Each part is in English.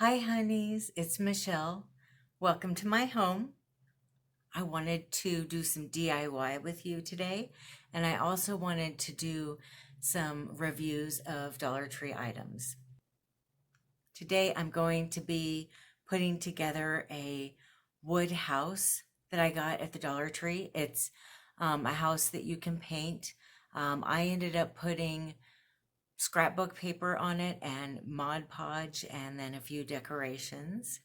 Hi honeys, it's Michelle. Welcome to my home. I wanted to do some DIY with you today, and I also wanted to do some reviews of Dollar Tree items. Today I'm going to be putting together a wood house that I got at the Dollar Tree. It's a house that you can paint. I ended up putting scrapbook paper on it and Mod Podge and then a few decorations.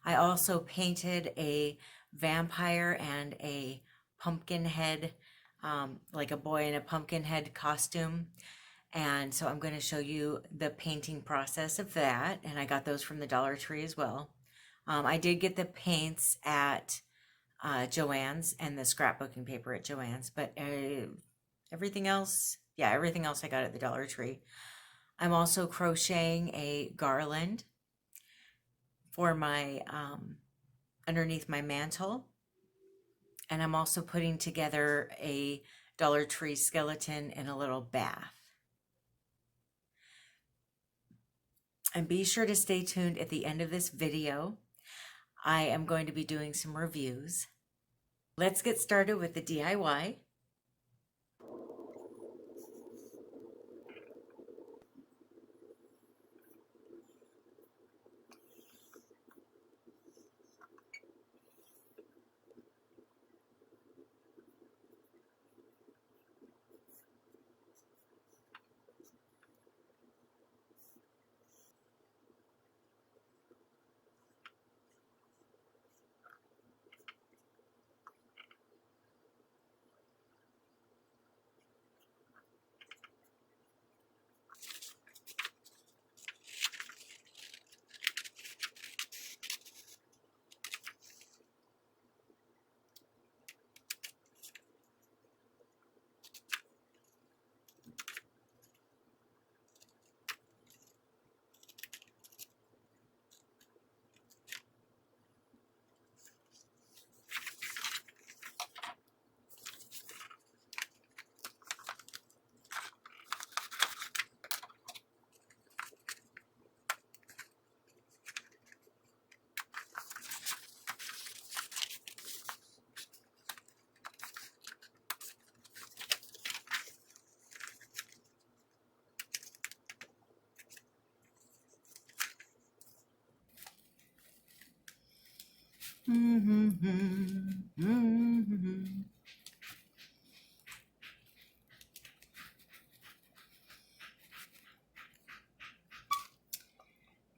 I also painted a vampire and a pumpkin head, like a boy in a pumpkin head costume. And so I'm going to show you the painting process of that. And I got those from the Dollar Tree as well. I did get the paints at Joann's and the scrapbooking paper at Joann's, but everything else I got at the Dollar Tree. I'm also crocheting a garland for my underneath my mantle, and I'm also putting together a Dollar Tree skeleton in a little bath. And be sure to stay tuned at the end of this video. I am going to be doing some reviews. Let's get started with the DIY.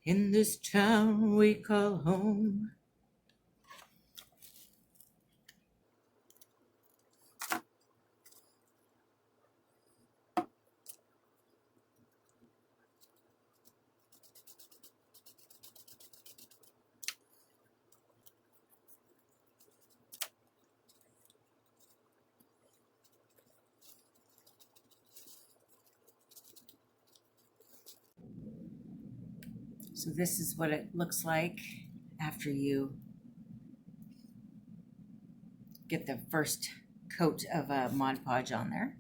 In this town we call home. So this is what it looks like after you get the first coat of Mod Podge on there.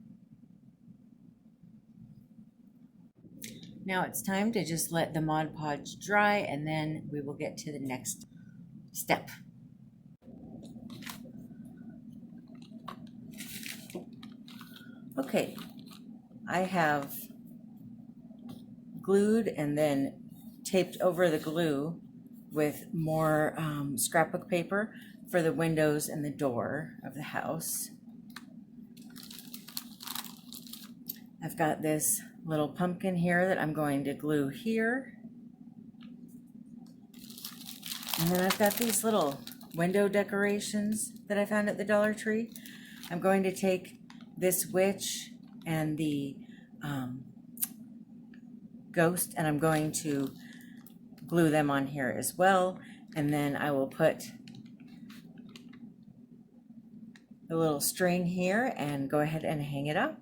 Now it's time to just let the Mod Podge dry, and then we will get to the next step. Okay, I have glued and then taped over the glue with more scrapbook paper for the windows and the door of the house. I've got this little pumpkin here that I'm going to glue here. And then I've got these little window decorations that I found at the Dollar Tree. I'm going to take this witch and the ghost, and I'm going to glue them on here as well. And then I will put the little string here and go ahead and hang it up.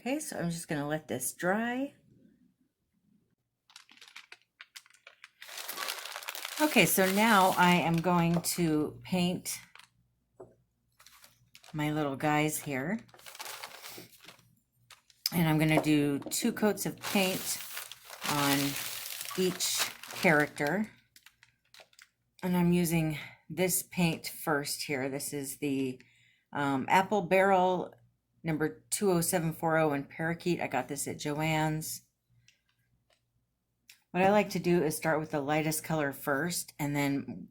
Okay, so I'm just going to let this dry. Okay, so now I am going to paint my little guys here. And I'm going to do 2 coats of paint on each character. And I'm using this paint first here. This is the Apple Barrel number 20740 in Parakeet. I got this at Joann's. What I like to do is start with the lightest color first and then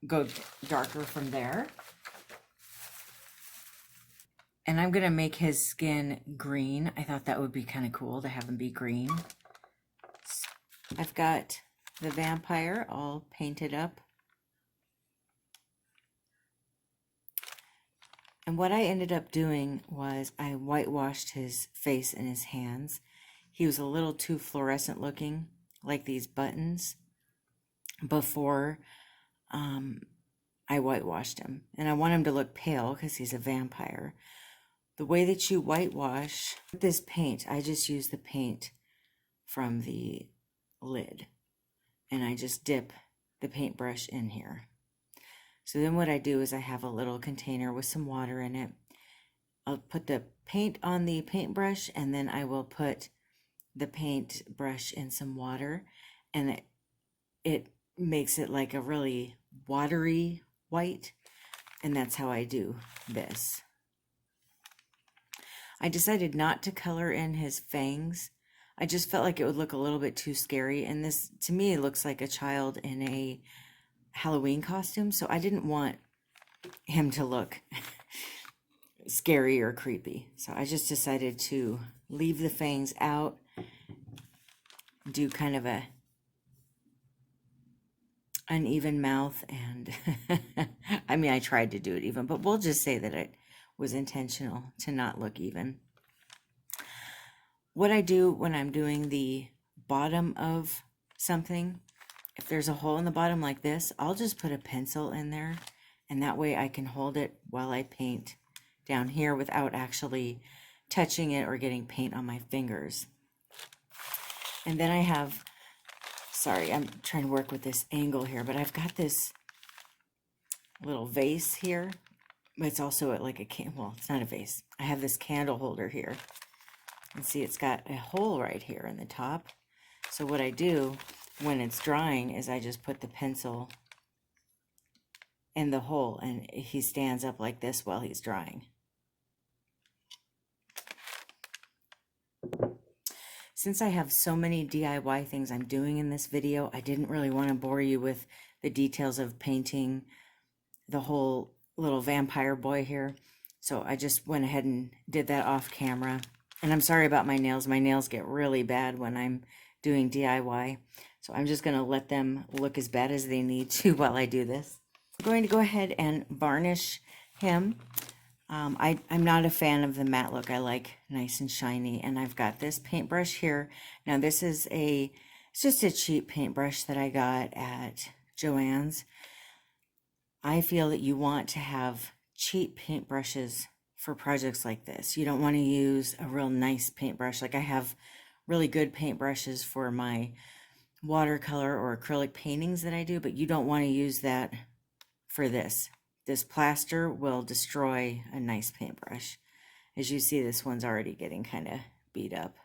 go darker from there. And I'm going to make his skin green. I thought that would be kind of cool to have him be green. So I've got the vampire all painted up. And what I ended up doing was I whitewashed his face and his hands. He was a little too fluorescent looking, like these buttons, before I whitewashed him. And I want him to look pale because he's a vampire. The way that you whitewash this paint, I just use the paint from the lid. And I just dip the paintbrush in here. So then what I do is I have a little container with some water in it. I'll put the paint on the paintbrush and then I will put the paintbrush in some water, and it makes it like a really watery white, and that's how I do this. I decided not to color in his fangs. I just felt like it would look a little bit too scary, and this to me it looks like a child in a Halloween costume, so I didn't want him to look scary or creepy. So I just decided to leave the fangs out, do kind of a uneven mouth, and I mean, I tried to do it even, but we'll just say that it was intentional to not look even. What I do when I'm doing the bottom of something, if there's a hole in the bottom like this, I'll just put a pencil in there, and that way I can hold it while I paint down here without actually touching it or getting paint on my fingers. And then I have, sorry, I'm trying to work with this angle here, but I've got this little vase here, but it's also like a well, it's not a vase. I have this candle holder here, and see, it's got a hole right here in the top. So what I do when it's drying is I just put the pencil in the hole, and he stands up like this while he's drying. Since I have so many DIY things I'm doing in this video, I didn't really want to bore you with the details of painting the whole little vampire boy here. So I just went ahead and did that off camera. And I'm sorry about my nails. My nails get really bad when I'm doing DIY. So I'm just going to let them look as bad as they need to while I do this. I'm going to go ahead and varnish him. I'm not a fan of the matte look. I like nice and shiny, and I've got this paintbrush here. Now this is it's just a cheap paintbrush that I got at Joann's. I feel that you want to have cheap paintbrushes for projects like this. You don't want to use a real nice paintbrush. Like I have really good paintbrushes for my watercolor or acrylic paintings that I do, but you don't want to use that for this. This plaster will destroy a nice paintbrush. As you see, this one's already getting kind of beat up.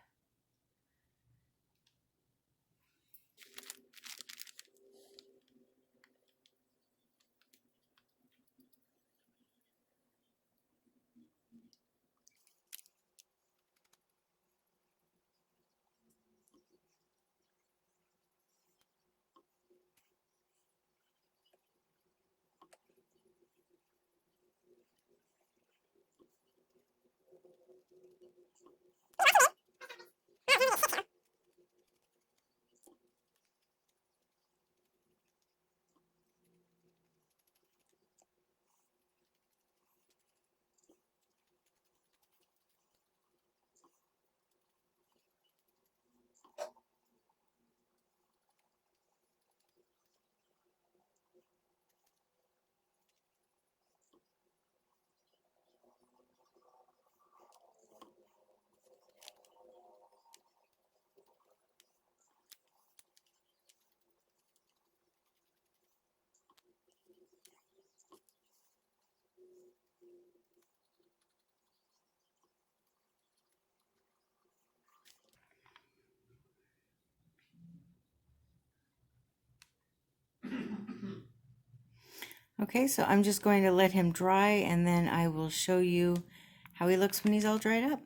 Okay, so I'm just going to let him dry, and then I will show you how he looks when he's all dried up.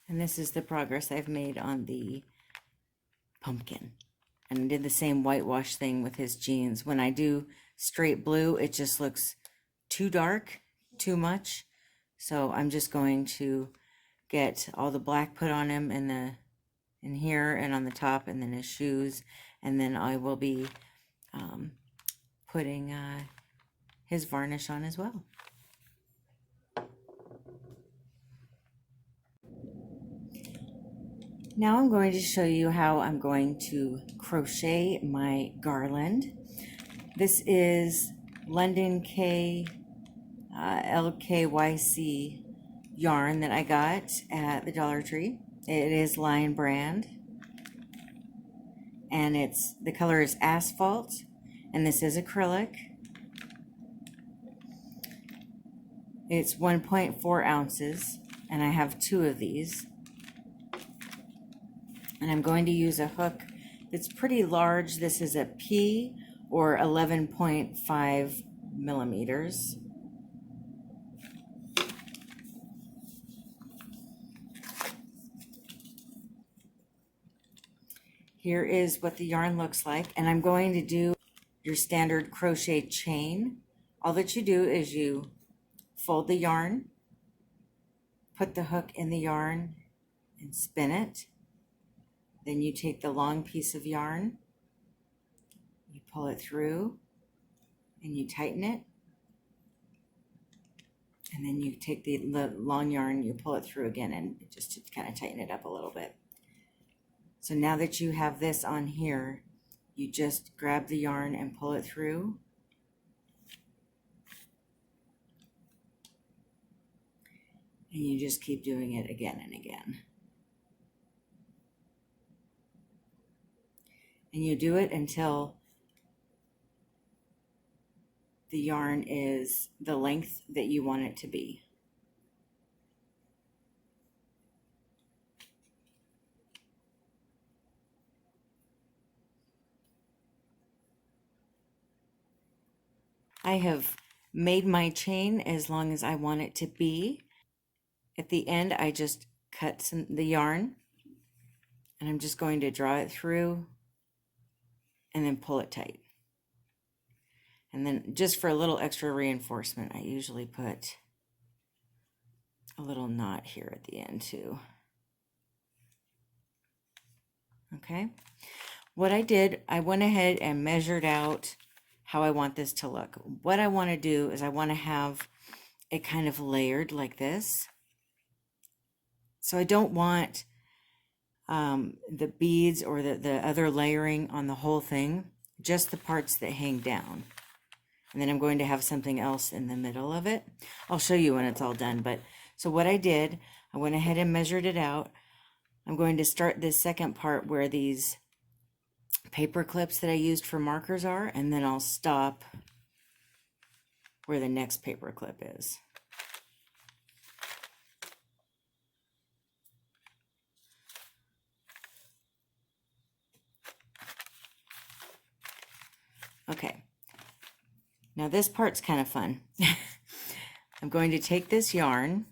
And this is the progress I've made on the pumpkin. And I did the same whitewash thing with his jeans. When I do straight blue, it just looks too dark, too much. So I'm just going to get all the black put on him in here and on the top, and then his shoes. And then I will be putting his varnish on as well. Now I'm going to show you how I'm going to crochet my garland. This is London K LKYC yarn that I got at the Dollar Tree. It is Lion brand, and the color is Asphalt, and this is acrylic. It's 1.4 ounces, and I have 2 of these. And I'm going to use a hook that's pretty large. This is a P, or 11.5 millimeters. Here is what the yarn looks like, and I'm going to do your standard crochet chain. All that you do is you fold the yarn, put the hook in the yarn, and spin it. Then you take the long piece of yarn, you pull it through, and you tighten it. And then you take the long yarn, you pull it through again, and just to kind of tighten it up a little bit. So now that you have this on here, you just grab the yarn and pull it through. And you just keep doing it again and again. And you do it until the yarn is the length that you want it to be. I have made my chain as long as I want it to be. At the end, I just cut the yarn, and I'm just going to draw it through and then pull it tight. And then just for a little extra reinforcement, I usually put a little knot here at the end too. Okay. What I did, I went ahead and measured out how I want this to look. What I want to do is I want to have it kind of layered like this. So I don't want the beads or the other layering on the whole thing, just the parts that hang down. And then I'm going to have something else in the middle of it. I'll show you when it's all done. But so what I did, I went ahead and measured it out. I'm going to start this second part where these paper clips that I used for markers are, and then I'll stop where the next paper clip is. Okay, now this part's kind of fun. I'm going to take this yarn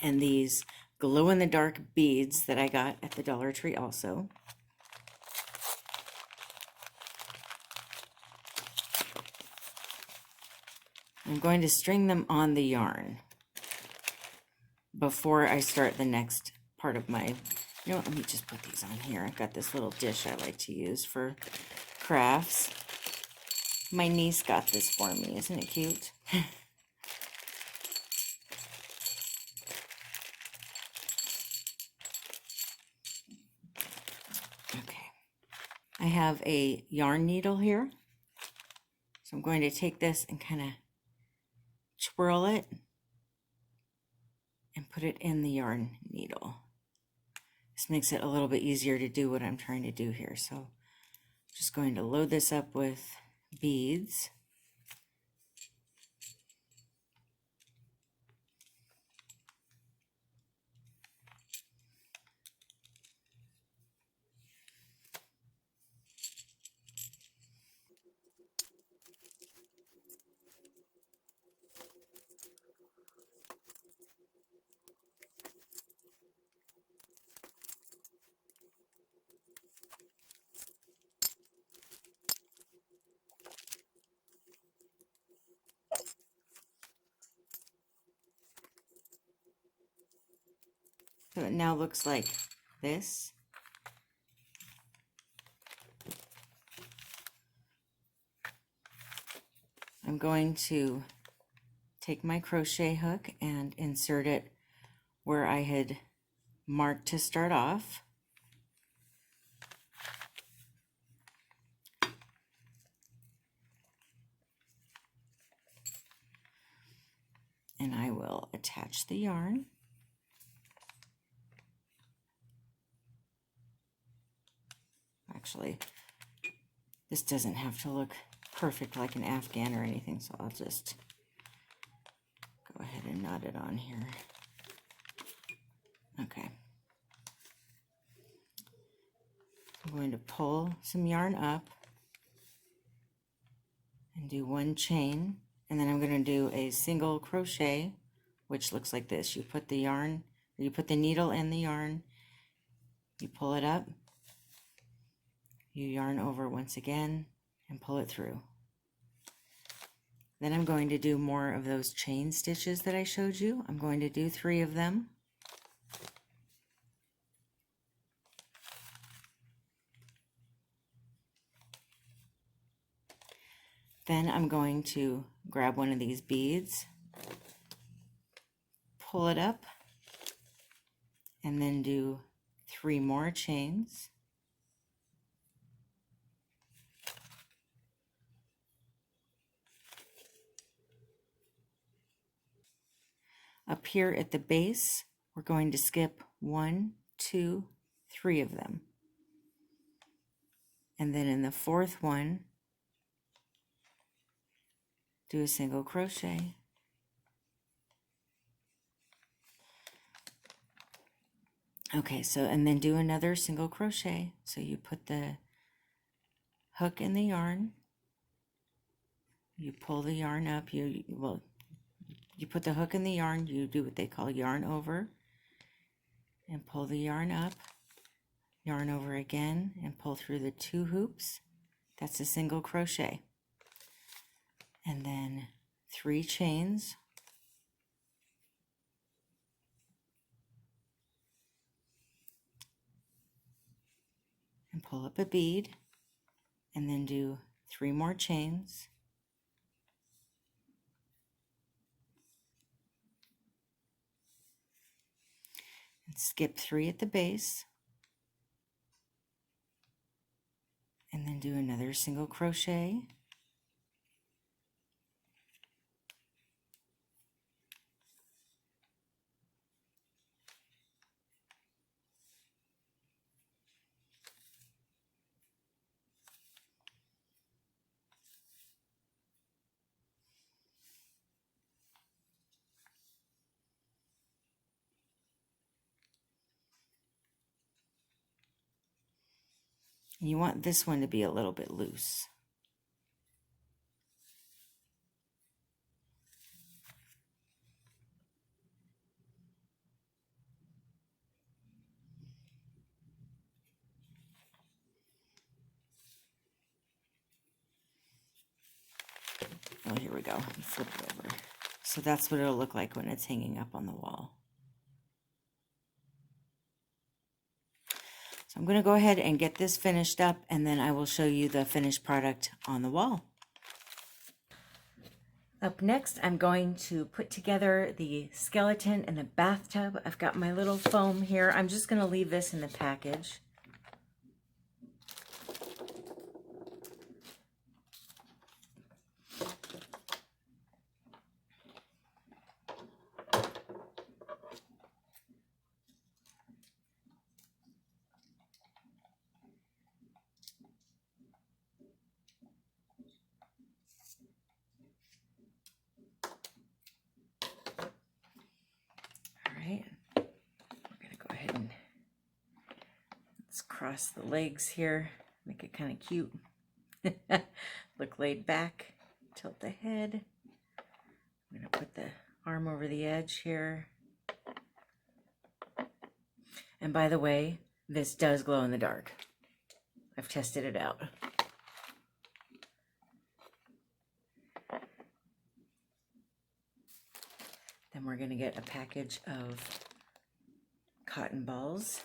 and these glow-in-the-dark beads that I got at the Dollar Tree also. I'm going to string them on the yarn before I start the next part of my, you know what, let me just put these on here. I've got this little dish I like to use for crafts. My niece got this for me. Isn't it cute? Okay. I have a yarn needle here. So I'm going to take this and kind of twirl it and put it in the yarn needle. This makes it a little bit easier to do what I'm trying to do here. So I'm just going to load this up with beads. So it now looks like this. I'm going to take my crochet hook and insert it where I had marked to start off. And I will attach the yarn. Actually, this doesn't have to look perfect like an Afghan or anything, so I'll just go ahead and knot it on here. Okay. I'm going to pull some yarn up and do one chain, and then I'm going to do a single crochet, which looks like this. You put the yarn, or you put the needle in the yarn, you pull it up, you yarn over once again and pull it through. Then I'm going to do more of those chain stitches that I showed you. I'm going to do 3 of them. Then I'm going to grab one of these beads, pull it up, and then do 3 more chains. Up here at the base, we're going to skip 1, 2, 3 of them. And then in the 4th one, do a single crochet. Okay, so, and then do another single crochet. So you put the hook in the yarn, you pull the yarn up, you put the hook in the yarn, you do what they call yarn over, and pull the yarn up, yarn over again, and pull through the 2 hoops. That's a single crochet. And then 3 chains. And pull up a bead, and then do 3 more chains. And skip 3 at the base. And then do another single crochet. And you want this one to be a little bit loose. Oh, here we go. Flip it over. So that's what it'll look like when it's hanging up on the wall. So I'm going to go ahead and get this finished up, and then I will show you the finished product on the wall. Up next, I'm going to put together the skeleton and the bathtub. I've got my little foam here. I'm just going to leave this in the package. We're going to go ahead and let's cross the legs here, make it kind of cute. Look laid back, tilt the head. I'm going to put the arm over the edge here. And by the way, this does glow in the dark. I've tested it out. Then we're going to get a package of cotton balls.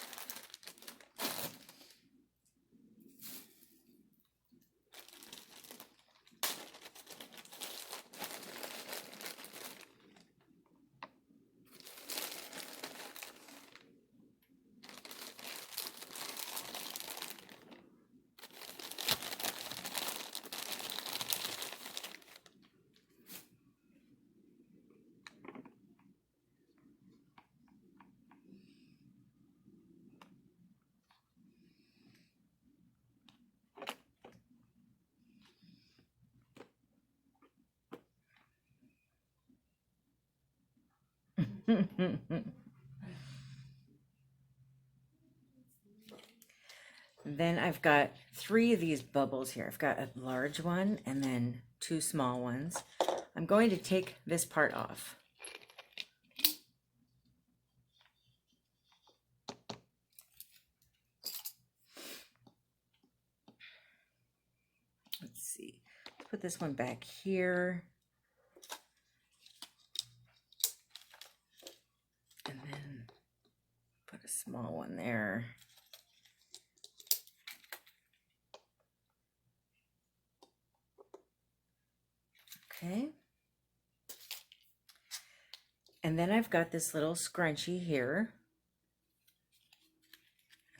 Then I've got 3 of these bubbles here. I've got a large one and then 2 small ones. I'm going to take this part off. Let's see. Let's put this one back here. And then put a small one there. Okay. And then I've got this little scrunchie here.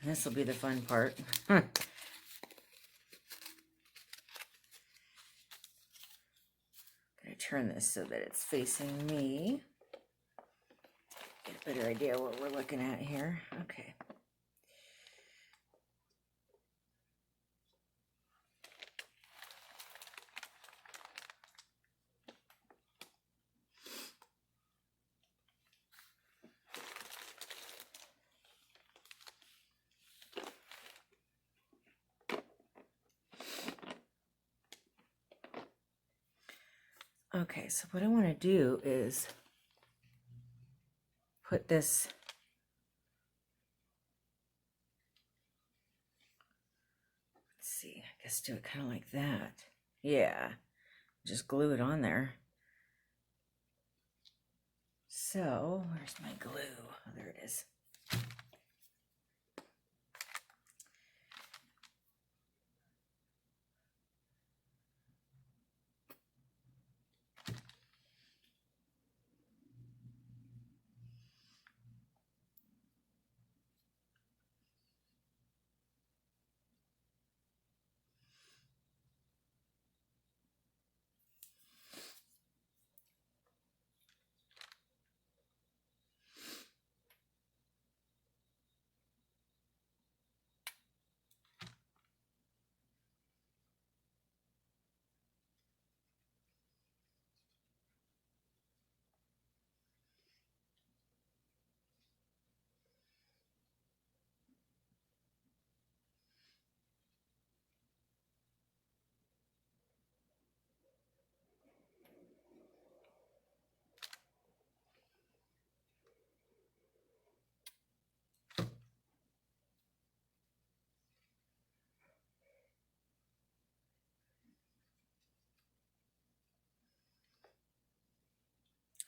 And this will be the fun part. Gonna turn this so that it's facing me. Get a better idea what we're looking at here. Okay. Okay, so what I want to do is put this I guess do it kind of like that. Yeah, just glue it on there. So, where's my glue? Oh, there it is.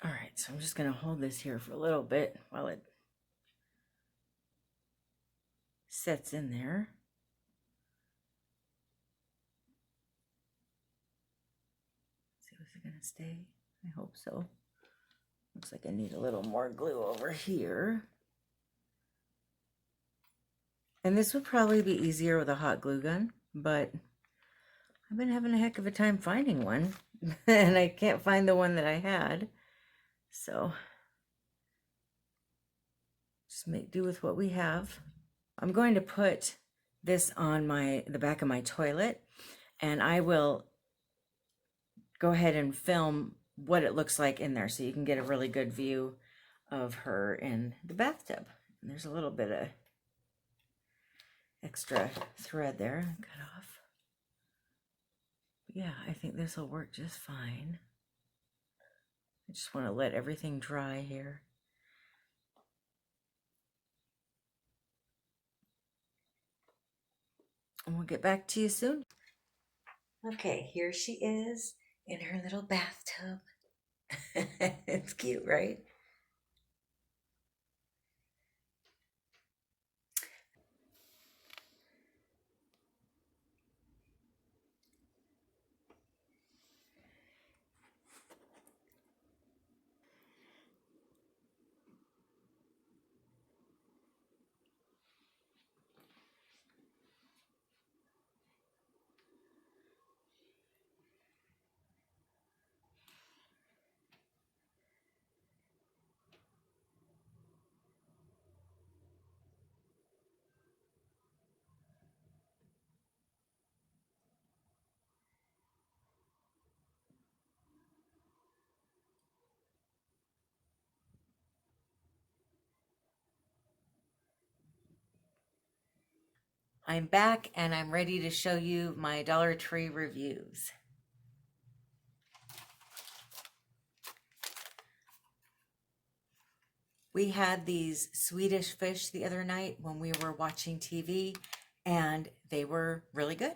All right, so I'm just going to hold this here for a little bit while it sets in there. See, was it going to stay? I hope so. Looks like I need a little more glue over here. And this would probably be easier with a hot glue gun, but I've been having a heck of a time finding one, and I can't find the one that I had. So just make do with what we have. I'm going to put this on the back of my toilet, and I will go ahead and film what it looks like in there so you can get a really good view of her in the bathtub. And there's a little bit of extra thread there. Cut off. But yeah, I think this will work just fine. I just want to let everything dry here. And we'll get back to you soon. Okay, here she is in her little bathtub. It's cute, right? I'm back and I'm ready to show you my Dollar Tree reviews. We had these Swedish fish the other night when we were watching TV, and they were really good.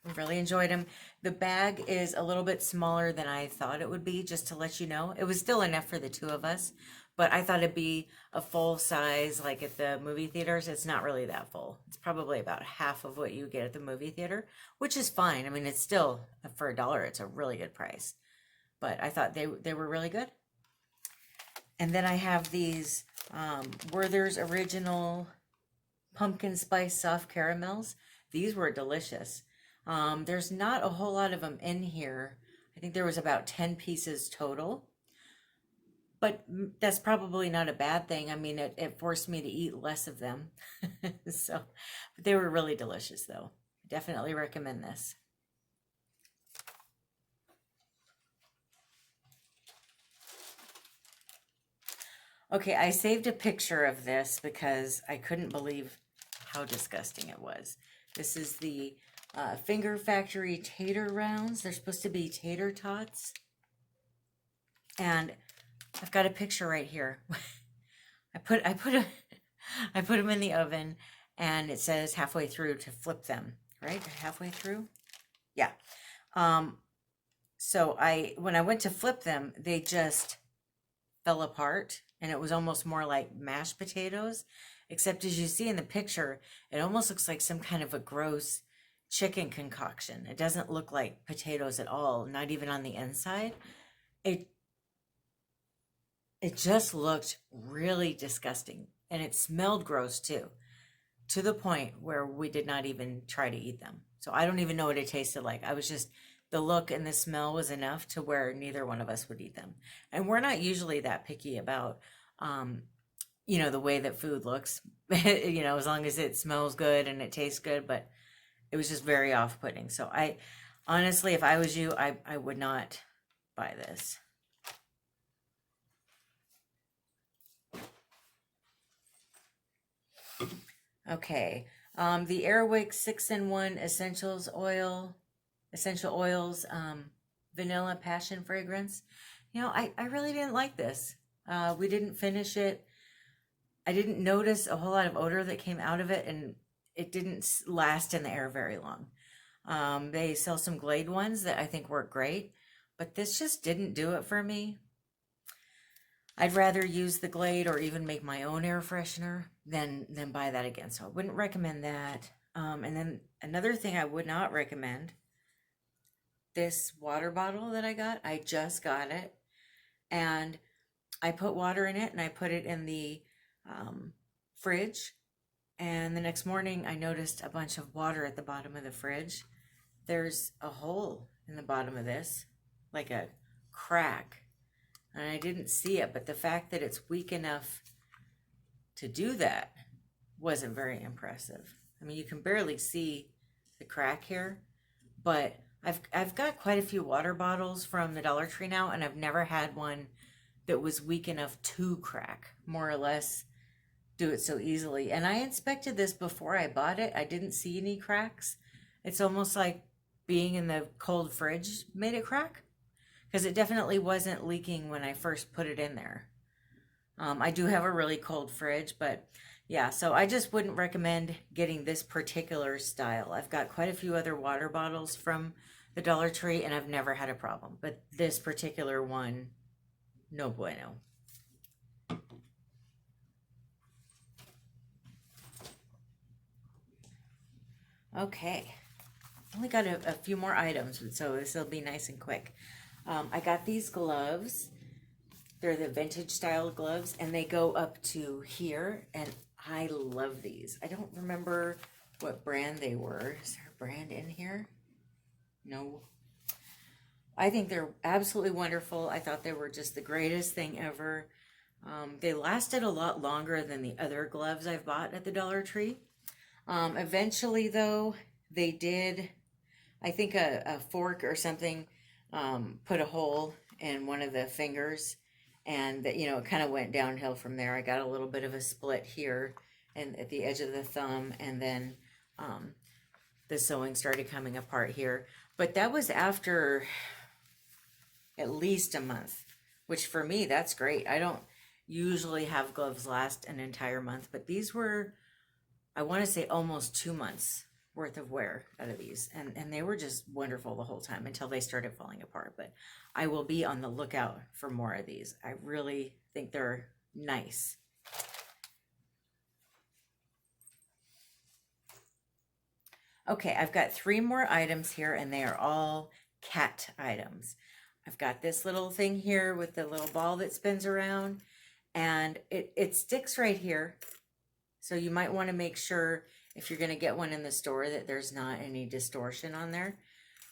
I really enjoyed them. The bag is a little bit smaller than I thought it would be, just to let you know. It was still enough for the two of us, but I thought it'd be a full size like at the movie theaters. It's not really that full. It's probably about half of what you get at the movie theater, which is fine. I mean, it's still, for $1, it's a really good price. But I thought they were really good. And then I have these Werther's Original Pumpkin Spice Soft Caramels. These were delicious. There's not a whole lot of them in here. I think there was about 10 pieces total. But that's probably not a bad thing. I mean, it forced me to eat less of them. So, but they were really delicious, though. Definitely recommend this. Okay, I saved a picture of this because I couldn't believe how disgusting it was. This is the Finger Factory tater rounds. They're supposed to be tater tots. And I've got a picture right here. I put them in the oven, and it says halfway through to flip them, right? Halfway through? Yeah. So when I went to flip them, they just fell apart, and it was almost more like mashed potatoes, except as you see in the picture, it almost looks like some kind of a gross chicken concoction. It doesn't look like potatoes at all, not even on the inside. It just looked really disgusting, and it smelled gross too, to the point where we did not even try to eat them. So I don't even know what it tasted like. The look and the smell was enough to where neither one of us would eat them. And we're not usually that picky about, the way that food looks, as long as it smells good and it tastes good, but it was just very off-putting. So honestly, if I was you, I would not buy this. Okay, the Airwick 6-in-1 essential oils, vanilla passion fragrance. I really didn't like this. We didn't finish it. I didn't notice a whole lot of odor that came out of it, and it didn't last in the air very long. They sell some Glade ones that I think work great, but this just didn't do it for me. I'd rather use the Glade or even make my own air freshener than buy that again. So I wouldn't recommend that. And then another thing I would not recommend, this water bottle that I got. I just got it, and I put water in it, and I put it in the fridge, and the next morning I noticed a bunch of water at the bottom of the fridge. There's a hole in the bottom of this, like a crack, and I didn't see it, but the fact that it's weak enough to do that wasn't very impressive. I mean, you can barely see the crack here, but I've got quite a few water bottles from the Dollar Tree now, and I've never had one that was weak enough to crack, more or less do it so easily. And I inspected this before I bought it. I didn't see any cracks. It's almost like being in the cold fridge made it crack, because it definitely wasn't leaking when I first put it in there. I do have a really cold fridge, but yeah, so I just wouldn't recommend getting this particular style. I've got quite a few other water bottles from the Dollar Tree, and I've never had a problem. But this particular one, no bueno. Okay, only got a few more items, so this will be nice and quick. I got these gloves. They're the vintage style gloves, and they go up to here, and I love these. I don't remember what brand they were. Is there a brand in here? No. I think they're absolutely wonderful. I thought they were just the greatest thing ever. They lasted a lot longer than the other gloves I've bought at the Dollar Tree. Eventually, though, they did, I think a fork or something put a hole in one of the fingers, and it kind of went downhill from there. I got a little bit of a split here and at the edge of the thumb, and then the sewing started coming apart here. But that was after at least a month, which for me, that's great. I don't usually have gloves last an entire month, but these were, I want to say, almost 2 months worth of wear out of these. And they were just wonderful the whole time until they started falling apart. But I will be on the lookout for more of these. I really think they're nice. Okay, I've got 3 more items here, and they are all cat items. I've got this little thing here with the little ball that spins around, and it sticks right here. So you might want to make sure if you're going to get one in the store that there's not any distortion on there.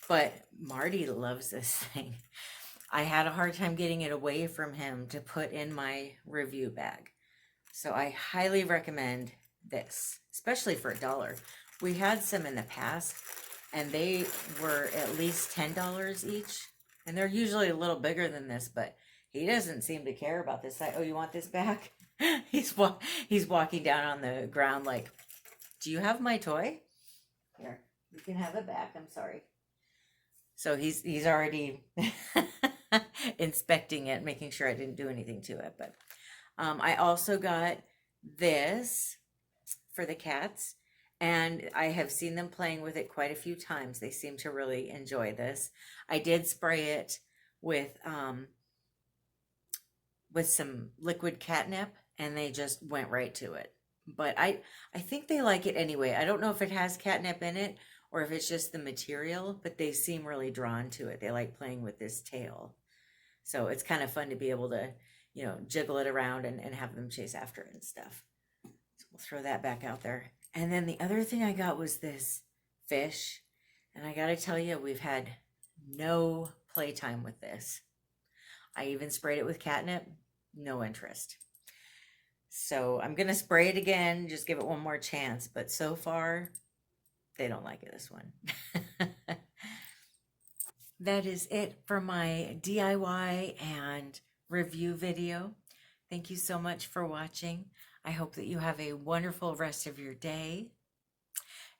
But Marty loves this thing. I had a hard time getting it away from him to put in my review bag. So I highly recommend this, especially for $1. We had some in the past, and they were at least $10 each. And they're usually a little bigger than this, but he doesn't seem to care about this. Oh, you want this back? He's walking down on the ground like, do you have my toy? Here, you can have it back. I'm sorry. So he's already inspecting it, making sure I didn't do anything to it. But I also got this for the cats. And I have seen them playing with it quite a few times. They seem to really enjoy this. I did spray it with some liquid catnip, and they just went right to it. But I think they like it anyway. I don't know if it has catnip in it or if it's just the material, but they seem really drawn to it. They like playing with this tail. So it's kind of fun to be able to, you know, jiggle it around and have them chase after it and stuff. So we'll throw that back out there. And then the other thing I got was this fish. And I got to tell you, we've had no playtime with this. I even sprayed it with catnip. No interest. So I'm going to spray it again. Just give it one more chance. But so far, they don't like it, this one. That is it for my DIY and review video. Thank you so much for watching. I hope that you have a wonderful rest of your day.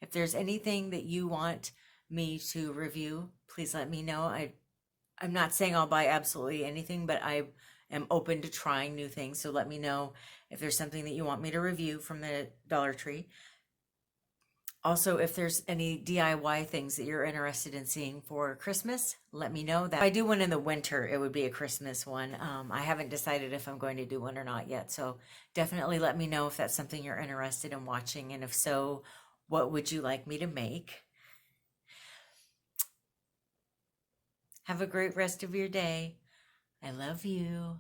If there's anything that you want me to review, please let me know. I'm not saying I'll buy absolutely anything, but I am open to trying new things. So let me know if there's something that you want me to review from the Dollar Tree. Also, if there's any DIY things that you're interested in seeing for Christmas, let me know. That if I do one in the winter, it would be a Christmas one. I haven't decided if I'm going to do one or not yet. So definitely let me know if that's something you're interested in watching. And if so, what would you like me to make? Have a great rest of your day. I love you.